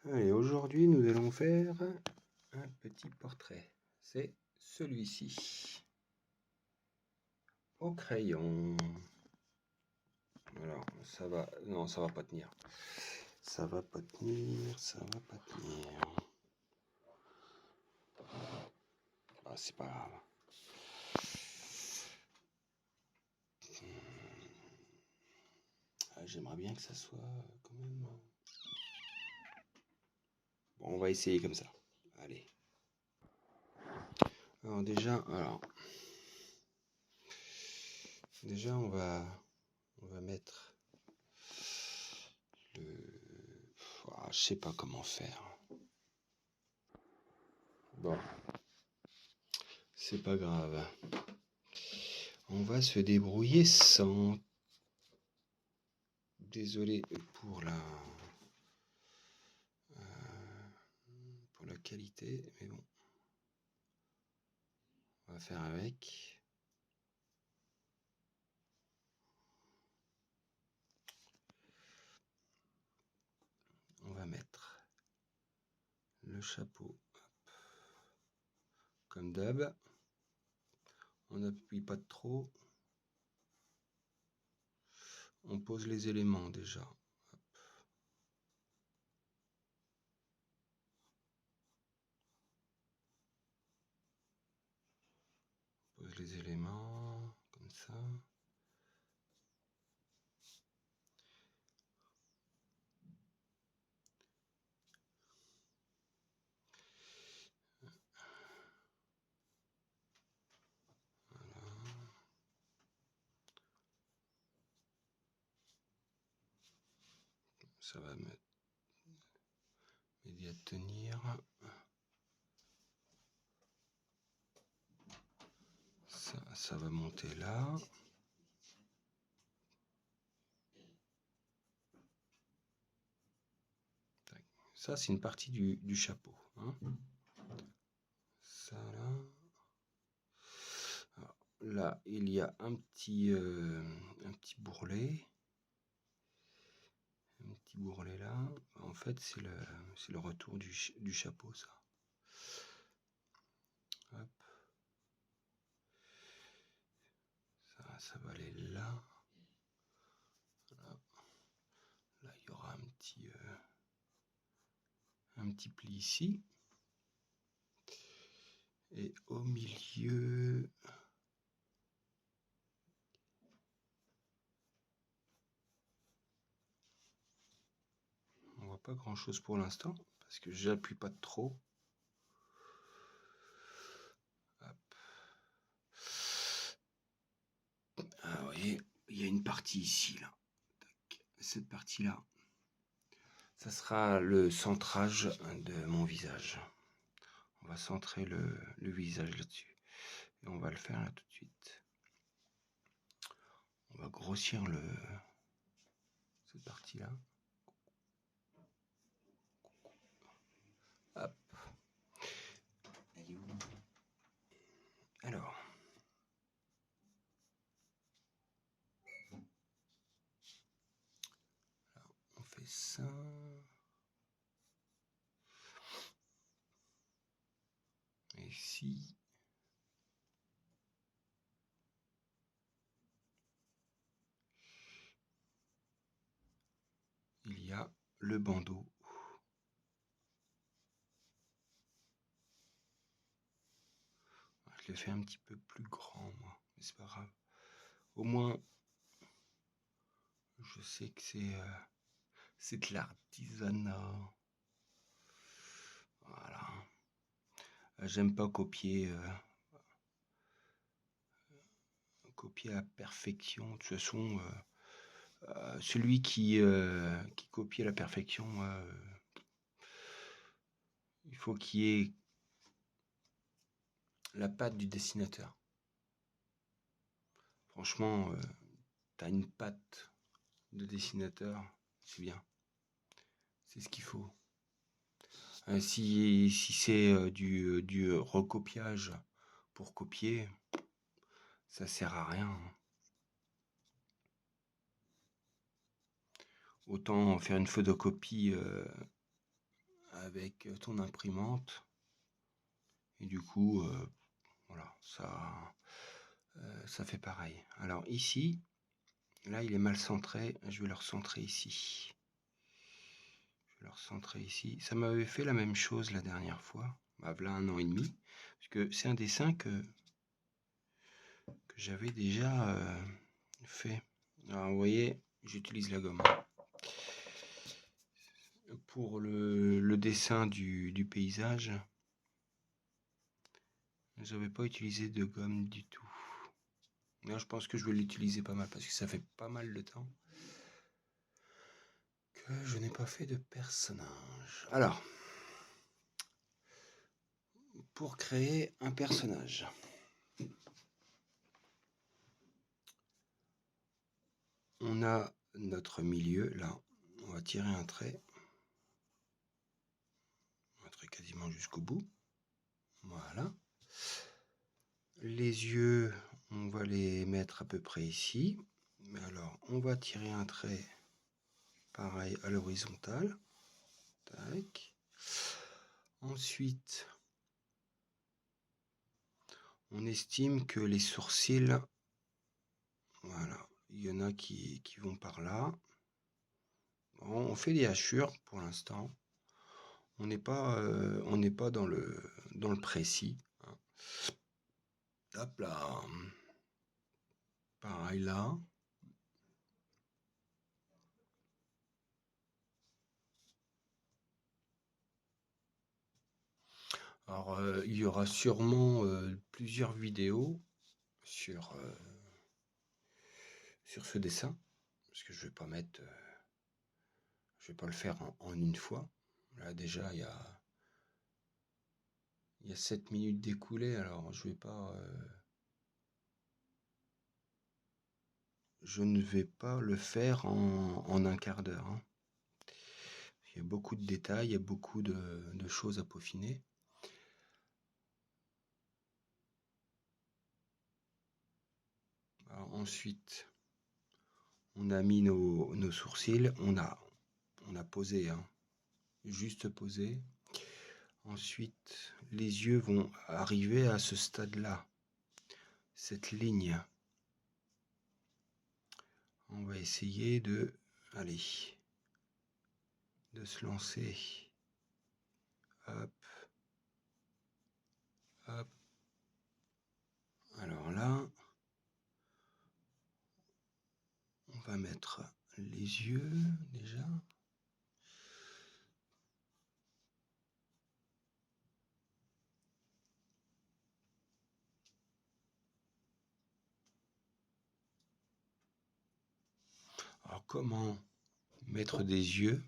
Allez, aujourd'hui, nous allons faire un petit portrait. C'est celui-ci. Au crayon. Alors, ça va... Non, ça va pas tenir. Ça va pas tenir, ça va pas tenir. Ah, c'est pas grave. Ah, j'aimerais bien que ça soit quand même... Bon, on va essayer comme ça. Allez. Alors déjà, on va mettre le... Ah, je sais pas comment faire. Bon, c'est pas grave. On va se débrouiller sans. Désolé pour la qualité, mais bon, on va faire avec. On va mettre le chapeau, hop, comme d'hab. On n'appuie pas trop. On pose les éléments déjà. Hop. On pose les éléments comme ça. Voilà. Ça va m'aider à tenir. Ça va monter là. Ça, c'est une partie du chapeau. Hein. Ça, là. Alors, là, il y a un petit bourrelet. Un petit bourrelet là. En fait, c'est le retour du chapeau, ça. Hop. Ça va aller là. Voilà. Là, il y aura un petit pli ici. Et au milieu... On voit pas grand chose pour l'instant, parce que j'appuie pas trop. Hop. Ah, vous voyez, il y a une partie ici, là. Cette partie-là, ça sera le centrage de mon visage. On va centrer le visage là-dessus. Et on va le faire là tout de suite. On va grossir cette partie-là. Hop. Alors. On fait ça. Et ici. Il y a le bandeau. Je l'ai fait un petit peu plus grand, moi, mais c'est pas grave. Au moins, je sais que c'est de l'artisanat. Voilà. J'aime pas copier à la perfection. De toute façon, celui qui copie à la perfection, il faut qu'il y ait la patte du dessinateur. Franchement, t'as une patte de dessinateur, c'est bien. C'est ce qu'il faut. Si c'est du recopiage pour copier, ça sert à rien. Autant faire une photocopie avec ton imprimante. Et du coup, voilà, ça fait pareil. Alors ici, là, il est mal centré. Je vais le recentrer ici. Ça m'avait fait la même chose la dernière fois. Bah, voilà 1 an et demi. Parce que c'est un dessin que j'avais déjà fait. Alors, vous voyez, j'utilise la gomme. Pour le dessin du paysage, je n'avais pas utilisé de gomme du tout. Là, je pense que je vais l'utiliser pas mal parce que ça fait pas mal de temps que je n'ai pas fait de personnage. Alors, pour créer un personnage, on a notre milieu, là, on va tirer un trait. Un trait quasiment jusqu'au bout. Voilà. Les yeux, on va les mettre à peu près ici. Mais alors, on va tirer un trait pareil à l'horizontale. Tac. Ensuite, on estime que les sourcils, voilà, il y en a qui vont par là. Bon, on fait des hachures pour l'instant. On n'est pas dans le précis. Hein. Hop là. Pareil là. Alors, il y aura sûrement plusieurs vidéos sur ce dessin, parce que je vais pas le faire en une fois. Là déjà il y a 7 minutes d'écoulées, alors je ne vais pas le faire en un quart d'heure. Hein. Il y a beaucoup de détails, il y a beaucoup de choses à peaufiner. Alors, ensuite, on a mis nos sourcils, on a posé, hein, juste posé. Ensuite, les yeux vont arriver à ce stade-là, cette ligne. On va essayer de se lancer. Hop, hop. Alors là, on va mettre les yeux déjà. Alors comment mettre des yeux?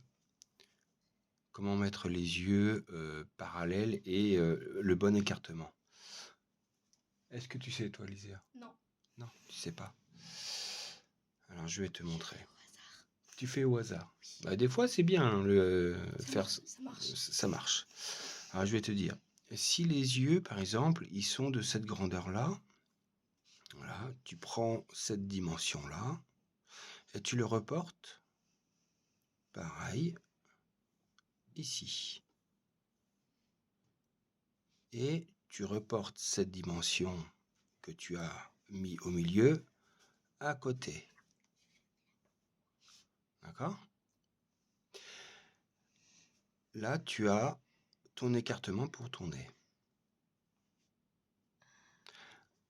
Comment mettre les yeux parallèles et le bon écartement? Est-ce que tu sais toi, Lysia? Non. Non, tu sais pas. Alors je vais te montrer. Tu fais au hasard. Bah, des fois c'est bien ça marche. Alors je vais te dire, si les yeux par exemple ils sont de cette grandeur là, voilà, tu prends cette dimension là et tu le reportes pareil ici et tu reportes cette dimension que tu as mis au milieu à côté. D'accord? Là tu as ton écartement pour ton nez.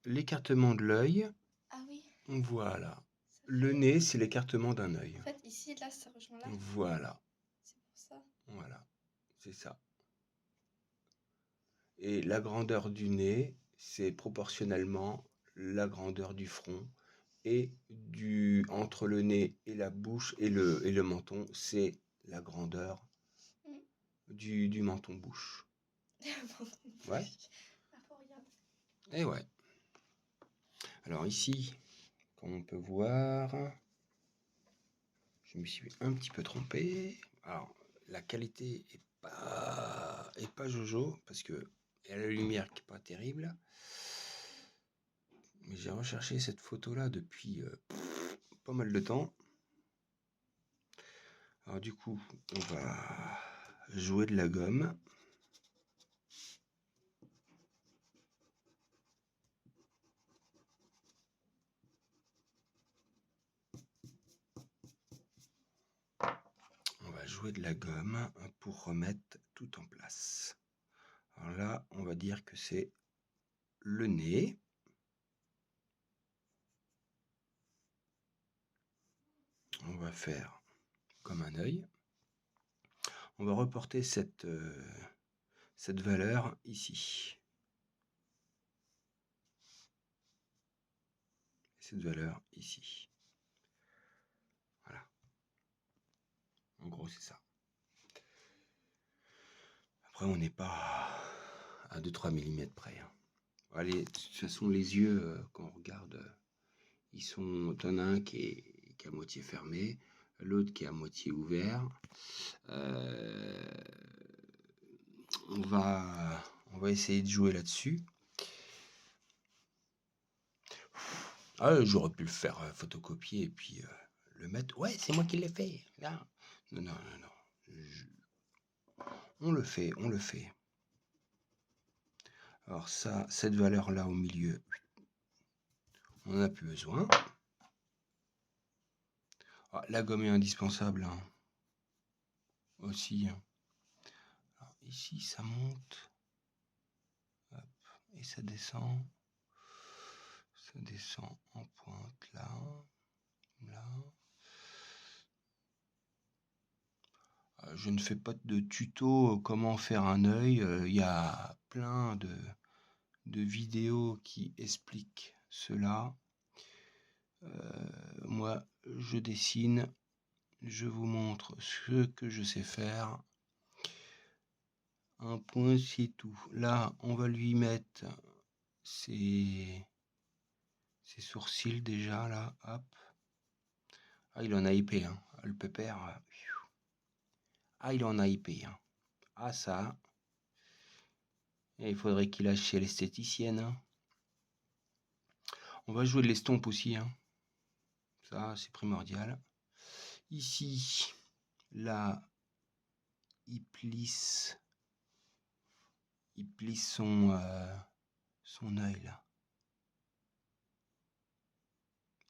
L'écartement de l'œil. Ah oui. Voilà. Le nez, c'est l'écartement d'un œil. En fait, ici, là, ça rejoint là. Voilà. C'est pour ça. Voilà. C'est ça. Et la grandeur du nez, c'est proportionnellement la grandeur du front. Et entre le nez et la bouche et le menton, c'est la grandeur du menton-bouche. Ouais. Et ouais. Alors ici, comme on peut voir, je me suis un petit peu trompé. Alors, la qualité est pas jojo, parce que il y a la lumière qui est pas terrible. Mais j'ai recherché cette photo-là depuis pas mal de temps. Alors du coup, on va jouer de la gomme. On va jouer de la gomme pour remettre tout en place. Alors là, on va dire que c'est le nez. On va faire comme un œil. On va reporter cette valeur ici. Cette valeur ici. Voilà. En gros, c'est ça. Après, on n'est pas à 2-3 mm près. Hein. Allez, de toute façon, les yeux, quand on regarde, ils sont... T'en as un qui est à moitié fermé, l'autre qui est à moitié ouvert. On va essayer de jouer là-dessus. Ah, j'aurais pu le faire photocopier et puis le mettre. Ouais, c'est moi qui l'ai fait. Là. Non. On le fait. Alors ça, cette valeur-là au milieu, on n'en a plus besoin. Ah, la gomme est indispensable hein. Aussi. Hein. Alors, ici, ça monte. Hop, et ça descend. Ça descend en pointe là. Là. Je ne fais pas de tuto comment faire un œil. Il y a plein de vidéos qui expliquent cela. Moi, je dessine. Je vous montre ce que je sais faire. Un point, c'est tout. Là, on va lui mettre ses sourcils déjà, là. Hop. Ah, il en a épais, hein. Le pépère. Ah, il en a épais. Hein. Ah, ça. Et il faudrait qu'il aille chez l'esthéticienne. Hein. On va jouer de l'estompe aussi. Hein. Ça, c'est primordial. Ici, là, il plisse son œil, là.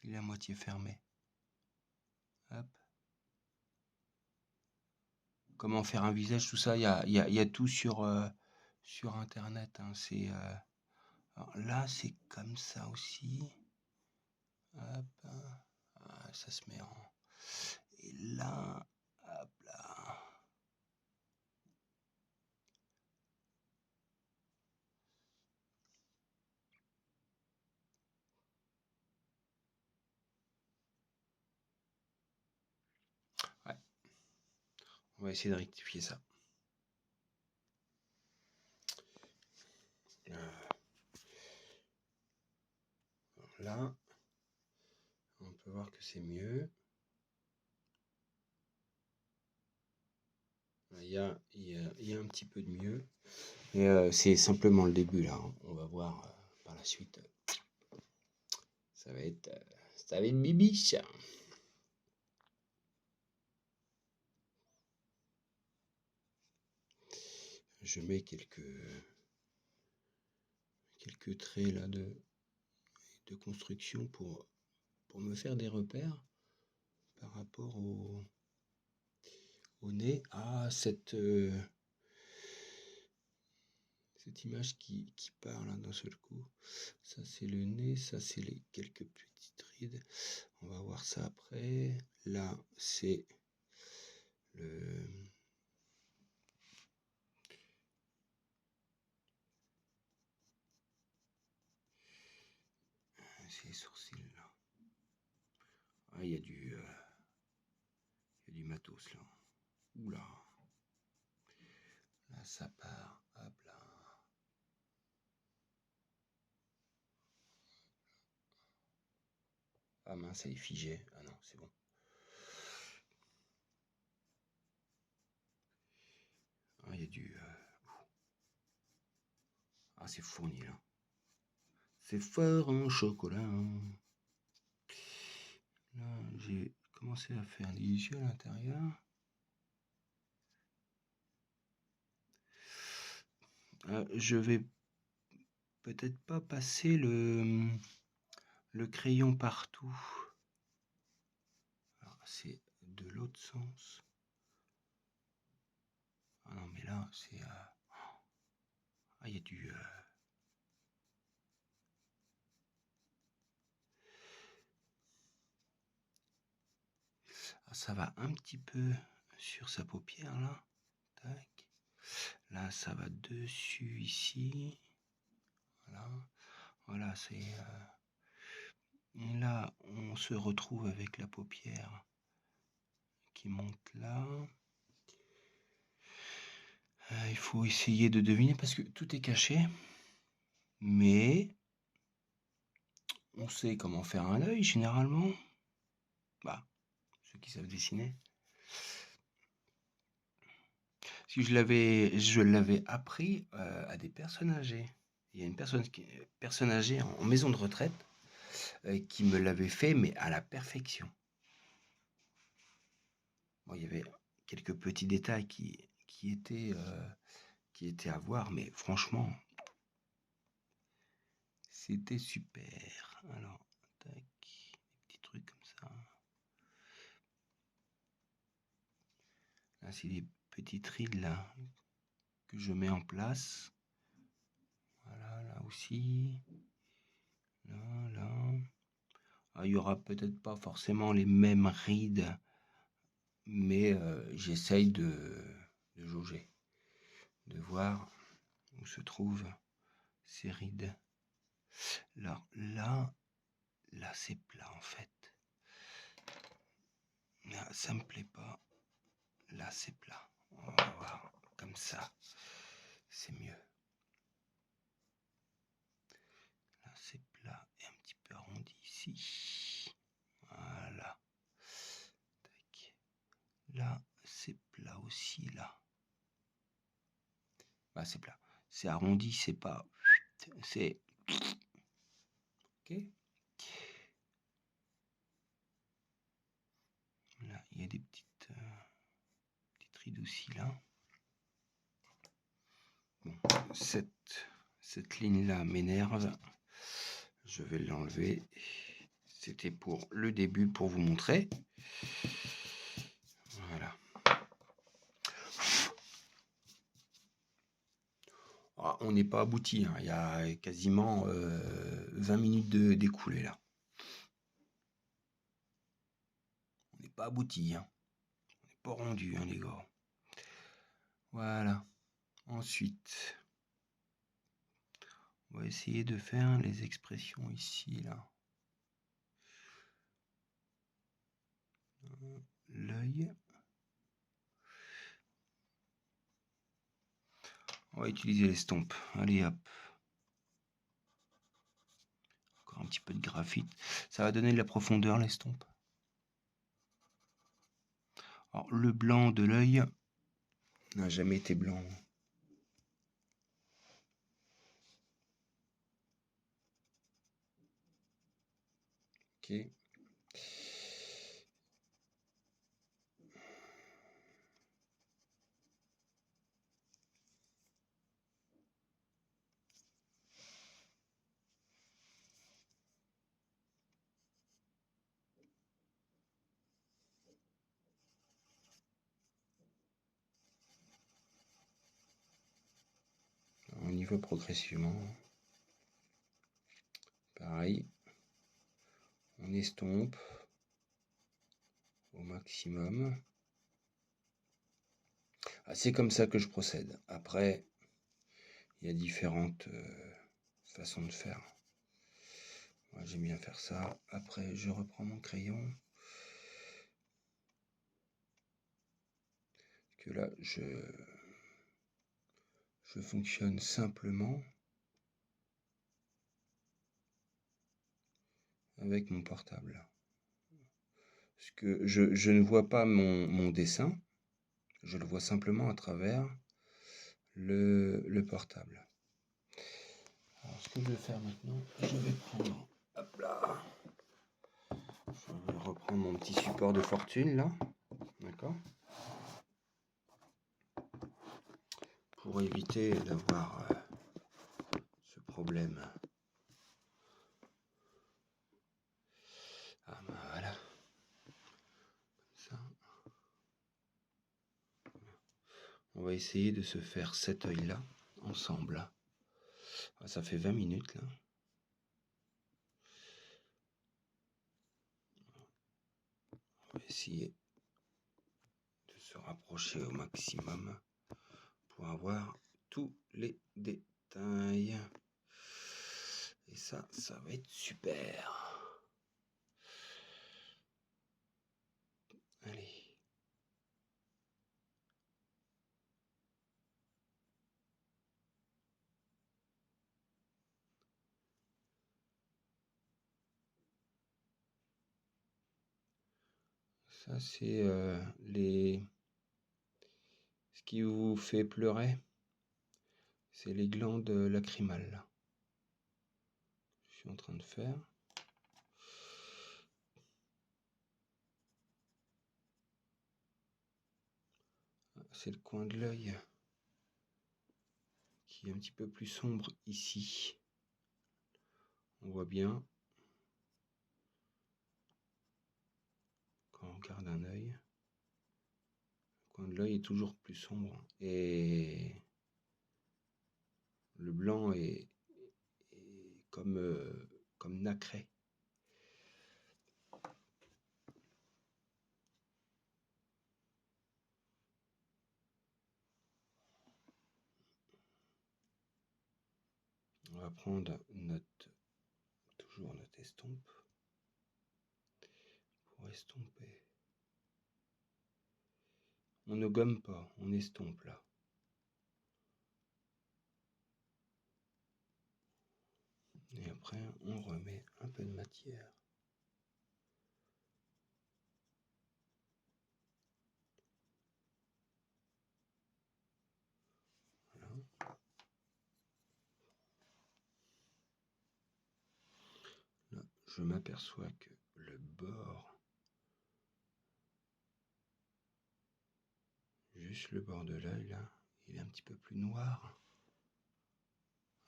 Il est à moitié fermé. Hop. Comment faire un visage, tout ça, il y a tout sur Internet. Hein. Alors là, c'est comme ça aussi. Hop. Ah, ça se met en... Et là, hop là. Ouais. On va essayer de rectifier ça. Là, on peut voir que c'est mieux. Il y a un petit peu de mieux. Et c'est simplement le début là. Hein. On va voir par la suite. Ça va être bibiche. Je mets quelques traits là de construction pour me faire des repères par rapport au nez. Ah, cette image qui part là d'un seul coup. Ça c'est le nez, ça c'est les quelques petites rides. On va voir ça après. Là c'est c'est les sourcils là. Ah, il y a du matos là. Oula. Là ça part. Hop là. Ah mince, elle est figée. Ah non, c'est bon. Ah, il y a du... Ah, c'est fourni là. C'est fort en chocolat. Là, j'ai commencé à faire les yeux à l'intérieur. Je vais peut-être pas passer le crayon partout. Alors, c'est de l'autre sens. Ah non, mais là, c'est... Ah, il y a du... Ah, ça va un petit peu sur sa paupière, là. Tac. Là, ça va dessus, ici. Voilà. Voilà, c'est... Là, on se retrouve avec la paupière qui monte là. Il faut essayer de deviner parce que tout est caché. Mais on sait comment faire un œil généralement. Bah, ceux qui savent dessiner. Si je l'avais appris à des personnes âgées. Il y a une personne âgée en maison de retraite qui me l'avait fait, mais à la perfection. Bon, il y avait quelques petits détails qui étaient à voir, mais franchement, c'était super. Alors, tac, des petits trucs comme ça. Là, c'est des petites rides là que je mets en place. Voilà, là aussi. Là. Alors, il y aura peut-être pas forcément les mêmes rides, mais j'essaye de jauger, de voir où se trouvent ces rides. Alors là c'est plat en fait. Là, ça me plaît pas. Là c'est plat. On va voir comme ça, c'est mieux. Là c'est plat et un petit peu arrondi ici. Voilà. Tac. Là c'est plat aussi là. Bah, c'est plat. C'est arrondi, c'est pas. C'est. Ok. Là, il y a des petites rides aussi là. Bon, cette ligne-là m'énerve. Je vais l'enlever. C'était pour le début, pour vous montrer. Voilà. Ah, on n'est pas abouti. Hein. Il y a quasiment 20 minutes d'écoulé là. On n'est pas abouti. Hein. On n'est pas rendu, hein, les gars. Voilà. Ensuite, on va essayer de faire les expressions ici, là. L'œil. On va utiliser l'estompe. Allez, hop. Encore un petit peu de graphite. Ça va donner de la profondeur, l'estompe. Alors, le blanc de l'œil n'a jamais été blanc. Ok. On y va progressivement. Pareil. On estompe au maximum. Ah, c'est comme ça que je procède. Après, il y a différentes façons de faire. Moi, j'aime bien faire ça. Après, je reprends mon crayon. Parce que là, je fonctionne simplement avec mon portable. Parce que je ne vois pas mon dessin. Je le vois simplement à travers le portable. Alors, ce que je vais faire maintenant, je vais prendre, hop là, je vais reprendre mon petit support de fortune là, d'accord, pour éviter d'avoir problème. Ah ben voilà. Comme ça. On va essayer de se faire cet œil-là ensemble. Ah, ça fait 20 minutes là. On va essayer de se rapprocher au maximum pour avoir tous les détails. Et ça va être super. Allez. Ça, c'est ce qui vous fait pleurer. C'est les glandes lacrymales. Je suis en train de faire. C'est le coin de l'œil qui est un petit peu plus sombre ici. On voit bien quand on regarde un œil. Le coin de l'œil est toujours plus sombre et le blanc est comme nacré. On va prendre toujours notre estompe pour estomper. On ne gomme pas, on estompe là. Et après, on remet un peu de matière. Voilà. Là, je m'aperçois que le bord, juste le bord de l'œil là, il est un petit peu plus noir.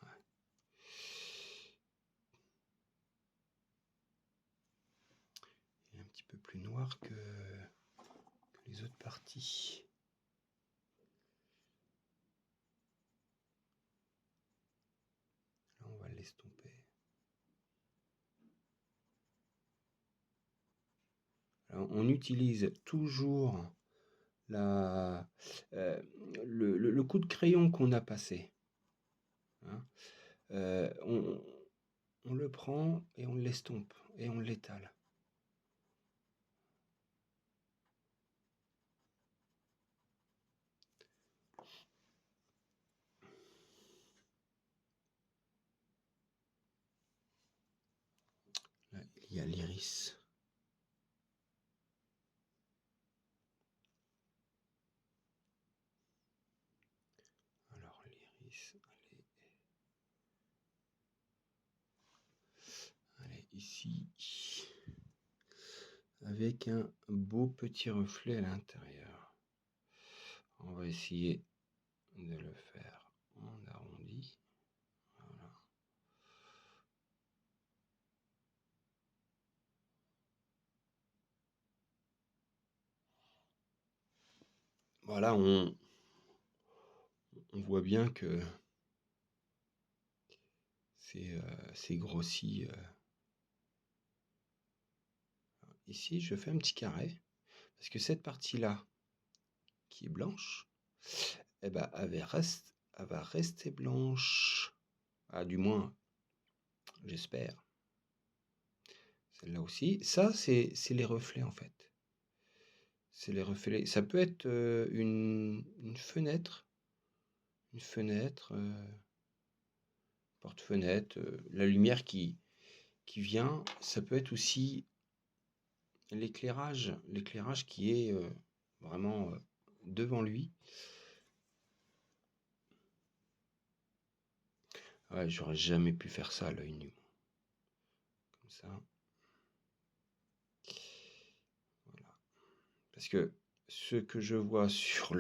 Ouais. Il est un petit peu plus noir que les autres parties. Là, on va l'estomper. Alors, on utilise toujours le coup de crayon qu'on a passé. Hein. On le prend et on l'estompe et on l'étale. Là, il y a l'iris. Alors l'iris, allez ici, avec un beau petit reflet à l'intérieur. On va essayer de le faire en arrondi. Voilà. Voilà, on voit bien que c'est grossi. Ici, je fais un petit carré, parce que cette partie-là, qui est blanche, eh ben, elle va rester blanche. Ah, du moins, j'espère. Celle-là aussi. Ça, c'est les reflets, en fait. C'est les reflets. Ça peut être une fenêtre. Une fenêtre, porte-fenêtre. La lumière qui vient. Ça peut être aussi l'éclairage. L'éclairage qui est vraiment devant lui. Ouais, j'aurais jamais pu faire ça à l'œil nu. Comme ça. Voilà. Parce que ce que je vois sur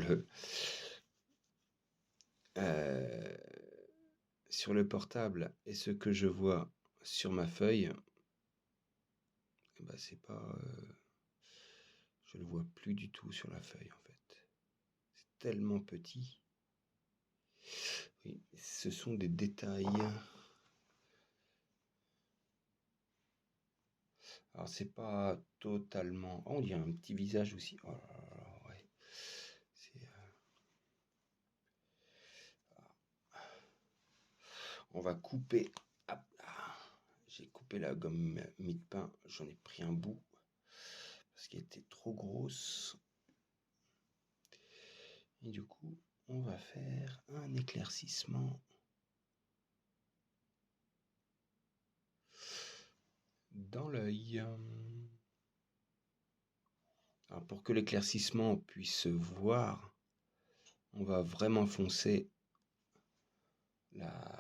sur le portable et ce que je vois sur ma feuille, bah c'est pas, je le vois plus du tout sur la feuille en fait. C'est tellement petit. Oui, ce sont des détails. Alors c'est pas totalement. Oh, on dirait un petit visage aussi. Oh là là, ouais. On va couper. Hop là. J'ai coupé la gomme mie-de-pain. J'en ai pris un bout parce qu'elle était trop grosse. Et du coup, on va faire un éclaircissement dans l'œil. Alors pour que l'éclaircissement puisse se voir, on va vraiment foncer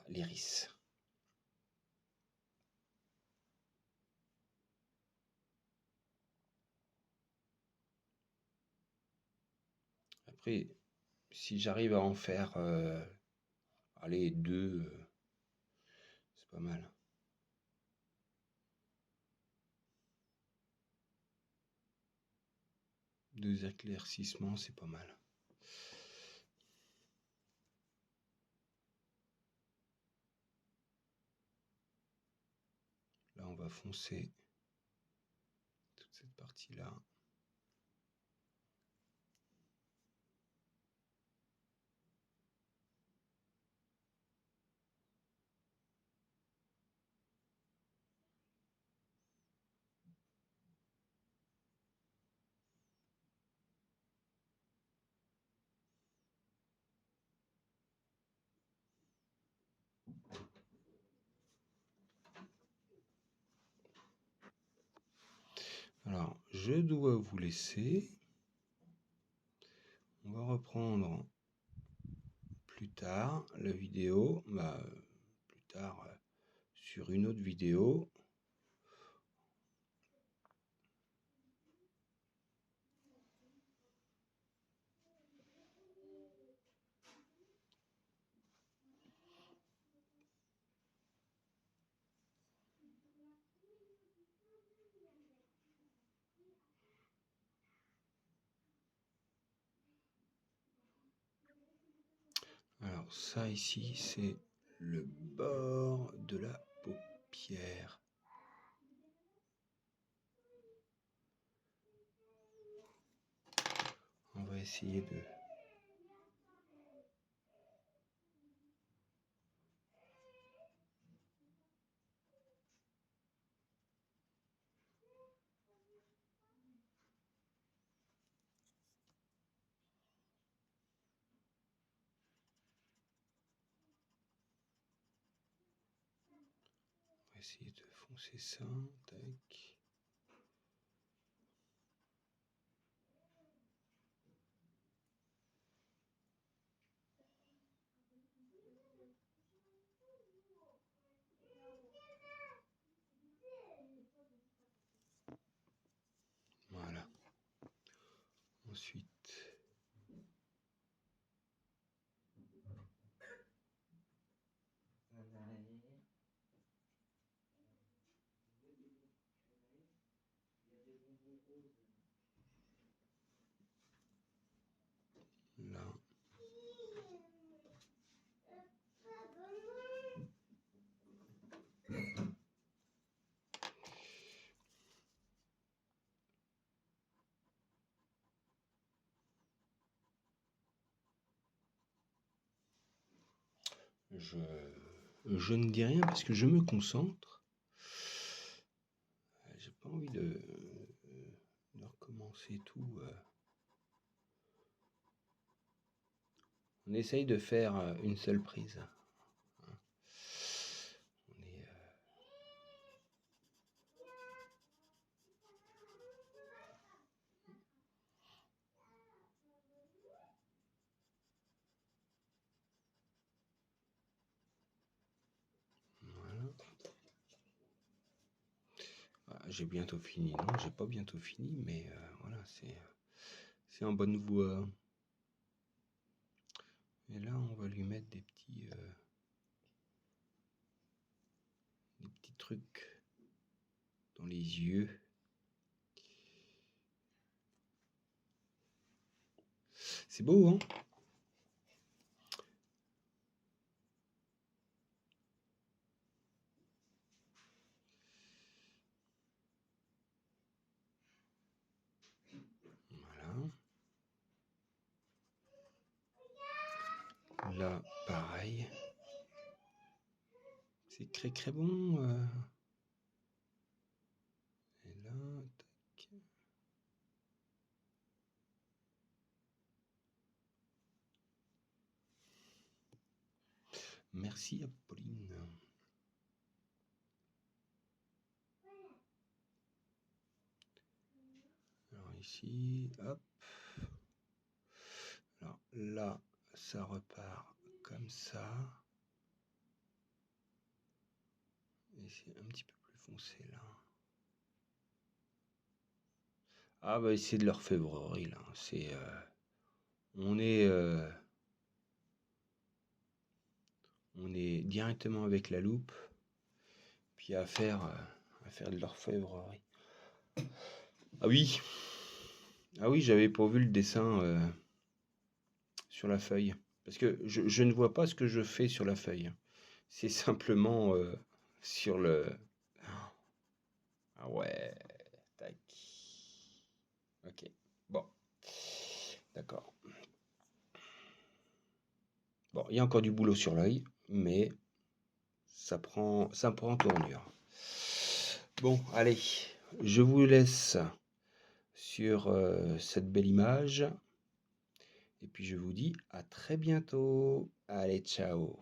l'iris. Après, si j'arrive à en faire allez, 2, c'est pas mal. Deux éclaircissements, c'est pas mal. Là, on va foncer toute cette partie-là. Alors, je dois vous laisser. On va reprendre plus tard la vidéo, plus tard sur une autre vidéo. Alors ça ici, c'est le bord de la paupière. On va essayer de... On va essayer de foncer ça. Tac. Voilà. Ensuite... Là. Je ne dis rien parce que je me concentre. J'ai pas envie de recommencer tout. On essaye de faire une seule prise. On est, voilà. Ah, j'ai bientôt fini. Non, j'ai pas bientôt fini, mais voilà, c'est en bonne voie. Et là, on va lui mettre des petits... petits trucs dans les yeux. C'est beau, hein? Voilà. Là, pareil. C'est très bon. Et là, tac. Merci Apolline. Alors ici, hop. Alors là, ça repart comme ça. Et c'est un petit peu plus foncé là. Ah bah c'est de l'orfèvrerie là. C'est on est directement avec la loupe, puis à faire de l'orfèvrerie. Ah oui, j'avais pas vu le dessin sur la feuille, parce que je ne vois pas ce que je fais sur la feuille. C'est simplement sur le. Ah ouais, tac. Ok, bon, d'accord. Bon, il y a encore du boulot sur l'œil, mais ça prend tournure. Bon, allez, je vous laisse sur cette belle image. Et puis je vous dis à très bientôt. Allez, ciao.